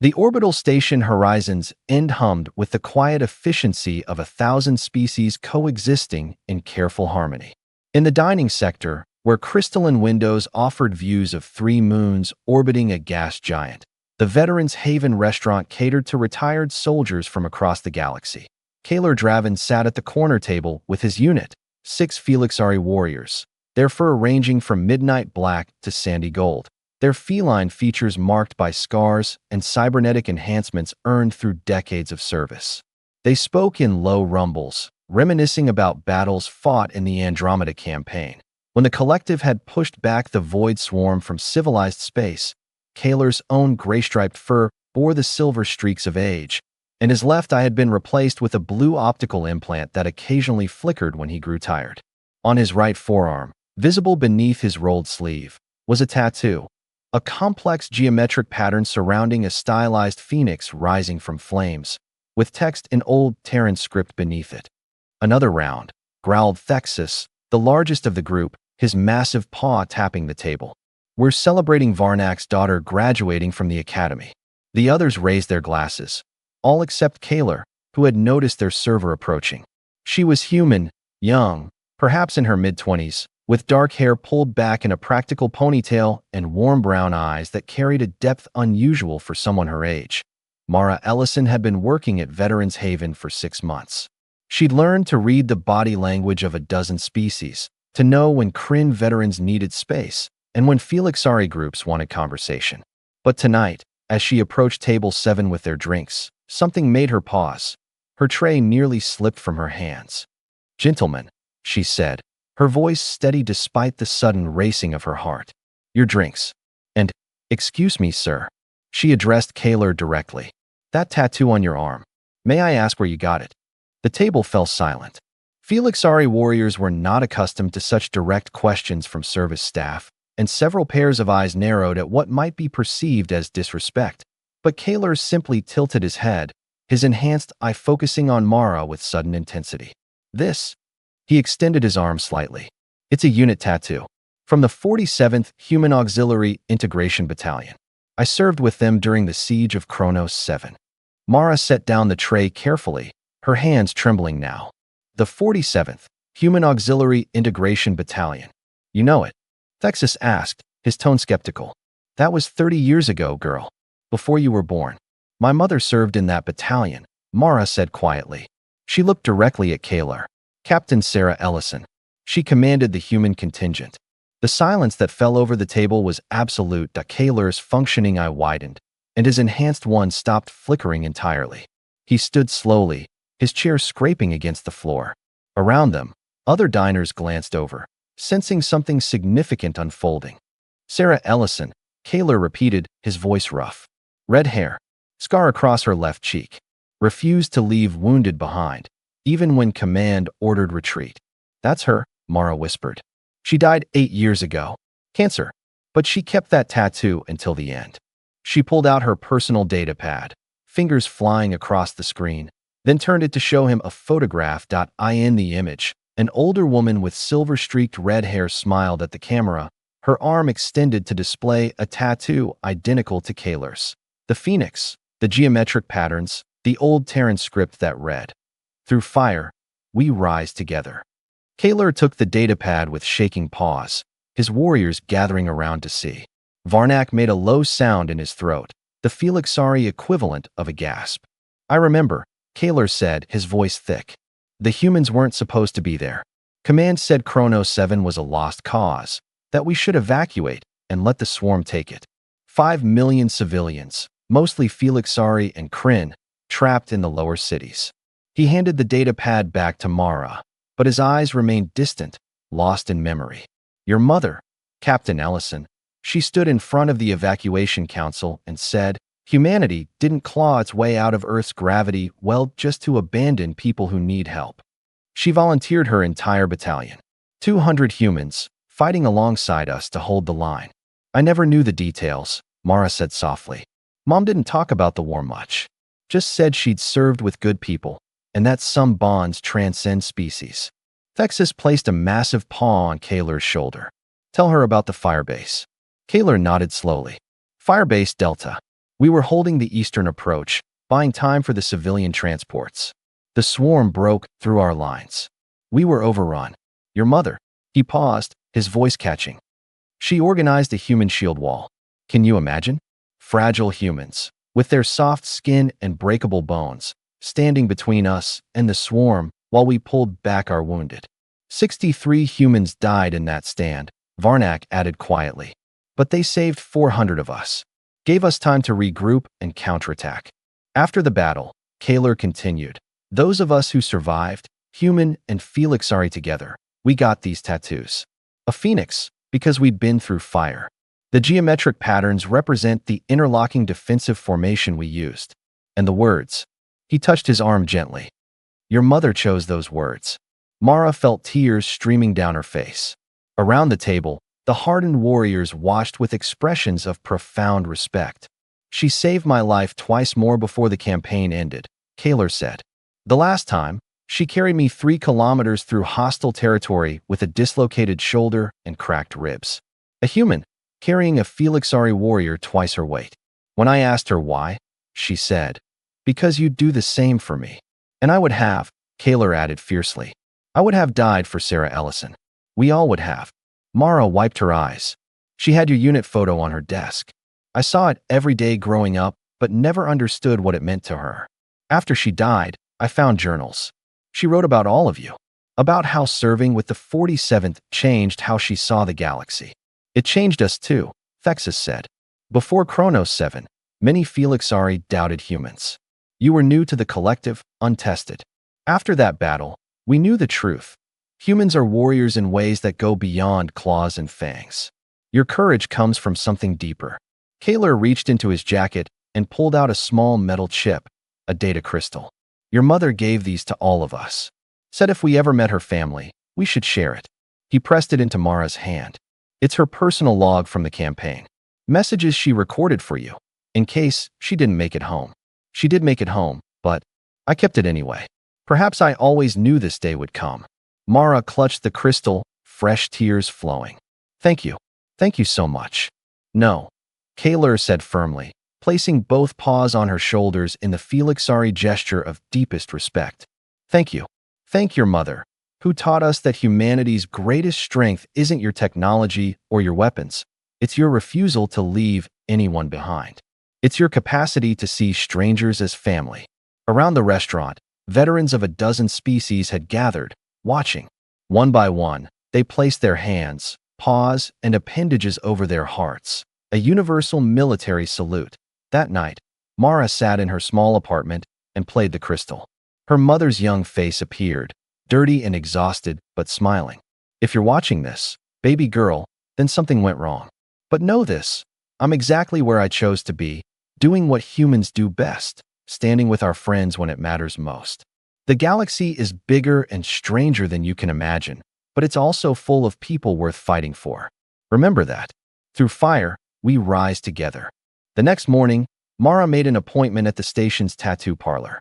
The orbital station horizon's end hummed with the quiet efficiency of 1,000 species coexisting in careful harmony. In the dining sector, where crystalline windows offered views of 3 moons orbiting a gas giant, the Veterans Haven restaurant catered to retired soldiers from across the galaxy. Kaler Draven sat at the corner table with his unit, 6 Felixari warriors, their fur ranging from midnight black to sandy gold, their feline features marked by scars and cybernetic enhancements earned through decades of service. They spoke in low rumbles, reminiscing about battles fought in the Andromeda campaign. When the collective had pushed back the void swarm from civilized space, Kaler's own gray-striped fur bore the silver streaks of age, and his left eye had been replaced with a blue optical implant that occasionally flickered when he grew tired. On his right forearm, visible beneath his rolled sleeve, was a tattoo, a complex geometric pattern surrounding a stylized phoenix rising from flames, with text in Old Terran script beneath it. "Another round," growled Thexus, the largest of the group, his massive paw tapping the table. "We're celebrating Varnak's daughter graduating from the academy." The others raised their glasses, all except Kaler, who had noticed their server approaching. She was human, young, perhaps in her mid-20s, with dark hair pulled back in a practical ponytail and warm brown eyes that carried a depth unusual for someone her age. Mara Ellison had been working at Veterans Haven for 6 months. She'd learned to read the body language of a dozen species, to know when Kryn veterans needed space and when Felixari groups wanted conversation. But tonight, as she approached table 7 with their drinks, something made her pause. Her tray nearly slipped from her hands. "Gentlemen," she said, her voice steady despite the sudden racing of her heart. "Your drinks. And, excuse me, sir." She addressed Kaler directly. "That tattoo on your arm. May I ask where you got it?" The table fell silent. Felixari warriors were not accustomed to such direct questions from service staff, and several pairs of eyes narrowed at what might be perceived as disrespect. But Kaler simply tilted his head, his enhanced eye focusing on Mara with sudden intensity. "This." He extended his arm slightly. "It's a unit tattoo. From the 47th Human Auxiliary Integration Battalion. I served with them during the siege of Kronos 7. Mara set down the tray carefully, her hands trembling now. "The 47th Human Auxiliary Integration Battalion. You know it?" Thexus asked, his tone skeptical. "That was 30 years ago, girl. Before you were born. My mother served in that battalion," Mara said quietly. She looked directly at Kaler. "Captain Sarah Ellison." She commanded the human contingent. The silence that fell over the table was absolute. Kaler's functioning eye widened, and his enhanced one stopped flickering entirely. He stood slowly, his chair scraping against the floor. Around them, other diners glanced over, sensing something significant unfolding. "Sarah Ellison," Kaler repeated, his voice rough. "Red hair, scar across her left cheek. Refused to leave wounded behind, even when command ordered retreat." "That's her," Mara whispered. "She died 8 years ago. Cancer. But she kept that tattoo until the end." She pulled out her personal data pad, fingers flying across the screen, then turned it to show him a photograph. In the image, an older woman with silver-streaked red hair smiled at the camera, her arm extended to display a tattoo identical to Kaler's. The phoenix, the geometric patterns, the old Terran script that read, "Through fire, we rise together." Kaler took the datapad with shaking paws, his warriors gathering around to see. Varnak made a low sound in his throat, the Felixari equivalent of a gasp. "I remember," Kaler said, his voice thick. "The humans weren't supposed to be there. Command said Kronos 7 was a lost cause, that we should evacuate and let the swarm take it. 5 million civilians, mostly Felixari and Kryn, trapped in the lower cities." He handed the data pad back to Mara, but his eyes remained distant, lost in memory. "Your mother, Captain Ellison." She stood in front of the evacuation council and said, "Humanity didn't claw its way out of Earth's gravity well just to abandon people who need help. She volunteered her entire battalion. 200 humans, fighting alongside us to hold the line. I never knew the details," Mara said softly. "Mom didn't talk about the war much. Just said she'd served with good people, and that some bonds transcend species." Thexus placed a massive paw on Kaler's shoulder. "Tell her about the firebase." Kaler nodded slowly. "Firebase Delta. We were holding the eastern approach, buying time for the civilian transports. The swarm broke through our lines. We were overrun. Your mother. He paused, his voice catching. She organized a human shield wall. Can you imagine? Fragile humans, with their soft skin and breakable bones, standing between us and the swarm while we pulled back our wounded. 63 humans died in that stand, Varnak added quietly. But they saved 400 of us. Gave us time to regroup and counterattack. After the battle, Kaler continued. Those of us who survived, Human and Felixari together, we got these tattoos. A phoenix, because we'd been through fire. The geometric patterns represent the interlocking defensive formation we used. And the words. He touched his arm gently. Your mother chose those words. Mara felt tears streaming down her face. Around the table, the hardened warriors watched with expressions of profound respect. She saved my life twice more before the campaign ended, Kaler said. The last time, she carried me 3 kilometers through hostile territory with a dislocated shoulder and cracked ribs. A human, carrying a Felixari warrior twice her weight. When I asked her why, she said, because you'd do the same for me. And I would have, Kaler added fiercely. I would have died for Sarah Ellison. We all would have. Mara wiped her eyes. She had your unit photo on her desk. I saw it every day growing up, but never understood what it meant to her. After she died, I found journals. She wrote about all of you. About how serving with the 47th changed how she saw the galaxy. It changed us too, Thexus said. Before Chronos 7, many Felixari doubted humans. You were new to the collective, untested. After that battle, we knew the truth. Humans are warriors in ways that go beyond claws and fangs. Your courage comes from something deeper. Kaler reached into his jacket and pulled out a small metal chip, a data crystal. Your mother gave these to all of us. Said if we ever met her family, we should share it. He pressed it into Mara's hand. It's her personal log from the campaign. Messages she recorded for you, in case she didn't make it home. She did make it home, but I kept it anyway. Perhaps I always knew this day would come. Mara clutched the crystal, fresh tears flowing. Thank you. Thank you so much. No, Kaler said firmly, placing both paws on her shoulders in the Felixari gesture of deepest respect. Thank you. Thank your mother, who taught us that humanity's greatest strength isn't your technology or your weapons. It's your refusal to leave anyone behind. It's your capacity to see strangers as family. Around the restaurant, veterans of a dozen species had gathered, watching. One by one, they placed their hands, paws, and appendages over their hearts, a universal military salute. That night, Mara sat in her small apartment and played the crystal. Her mother's young face appeared, dirty and exhausted, but smiling. If you're watching this, baby girl, then something went wrong. But know this, I'm exactly where I chose to be, doing what humans do best, standing with our friends when it matters most. The galaxy is bigger and stranger than you can imagine, but it's also full of people worth fighting for. Remember that. Through fire, we rise together. The next morning, Mara made an appointment at the station's tattoo parlor.